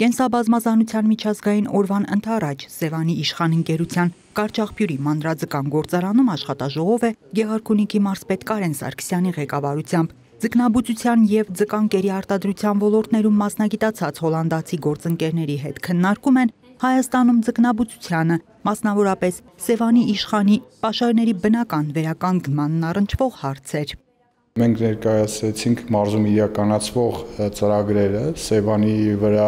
Կենսաբազմազանության միջազգային օրվան ընդառաջ Սևանի իշխան ընկերության Կարճաղբյուրի մանրաձկան գործարանում աշխատաժողով է Գեղարքունիքի մարզպետ Կարեն Սարգսյանի ղեկավարությամբ։ Ձկնաբուծության և ձկան կերի արտադրության ոլորտներում մասնագիտացած հոլանդացի գործընկերների հետ քննարկում են Հայաստանում ձկնաբուծությանը, մասնավորապես Սևանի իշխանի պաշարների բնական վերականգնմանն առնչվող հարցեր։ Մենք ներկայացրեցինք մարզում իրականացվող ծրագրերը Սևանի վրա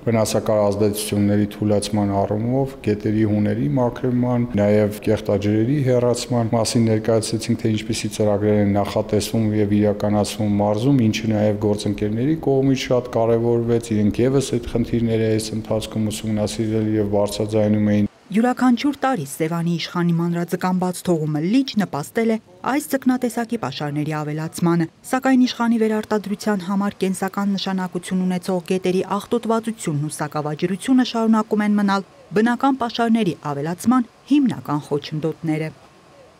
վնասակար ազդեցությունների թուլացման առումով, գետերի հուների մաքրման, նաև կեղտաջրերի հեռացման մասին ներկայացրեցինք, թե ինչպիսի ծրագրեր են նախատեսվում եւ իրականացվում մարզում, ինչը նաև գործընկերների կողմից շատ կարևորվեց, իրենք եւս այդ խնդիրները այս ընթացքում ուսումնասիրել եւ բարձրաձայնում էին։ Յուրաքանչյուր տարի Սևանի իշխանի մանրաձկան բաց թողումը լիճ նպաստել է այս ձկնատեսակի պաշարների ավելացմանը, սակայն իշխանի վերարտադրության համար կենսական նշանակություն ունեցող գետերի աղտոտվածությունն ու սակավաջրությունը շարունակում են մնալ բնական պաշարների ավելացման հիմնական խոչընդոտները։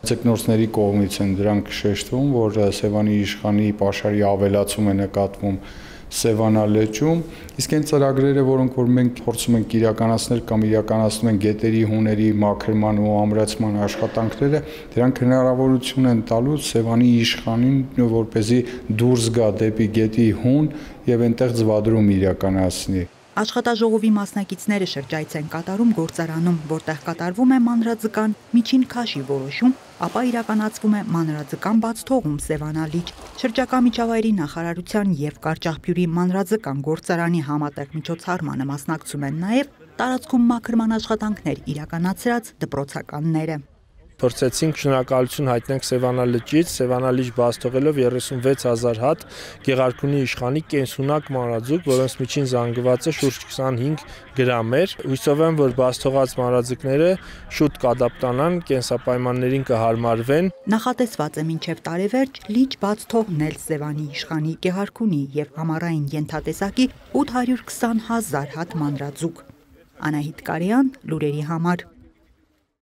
Ձկնորսների կողմից են դրանք շեշտվում, որ Սևանի իշխանի պաշարի ավելացում է նկատվում Սևանա լճում, իսկ այն ծրագրերը, որոնք որ մենք փորձում ենք իրականացնել կամ իրականացնում են գետերի հուների մաքրման ու ամրացման աշխատանքները, դրանք հնարավորություն են տալու Սևանի իշխանին, որպեսզի դուրս գա դեպի գետի հուն եւ այնտեղ ձվադրում իրականացնի։ Աշխատաժողովի մասնակիցները շրջայց են կատարում գործարանում, որտեղ կատարվում է մանրաձկան միջին քաշի որոշում, ապա իրականացվում է մանրաձկան բաց թողում Սևանա լիճ։ Շրջակա միջավայրի նախարարության եւ Կարճաղբյուրի մանրաձկան գործարանի համատեղ միջոցառմանը մասնակցում են նաեւ տարածքում մաքրման աշխատանքներ իրականացրած դպրոցականները։ Փորձեցինք շնորհակալություն հայտնենք Սևանա լճից, Սևանա լիճ բաց թողելով 36,000 հատ Գեղարքունի իշխանի կենսունակ մանրաձուկ, որոնց միջին զանգվածը շուրջ 25 գրամ էր։ Հույսով եմ, որ բաց թողած մանրաձկները շուտ կադապտանան, կենսապայմաններին կհարմարվեն։ Նախատեսված է մինչև տարեվերջ լիճ բաց թողնել Սևանի իշխանի Գեղարքունի եւ ամառային ենթատեսակի 820,000 հատ մանրաձուկ։ Անահիտ Կարյան, լուրերի համար։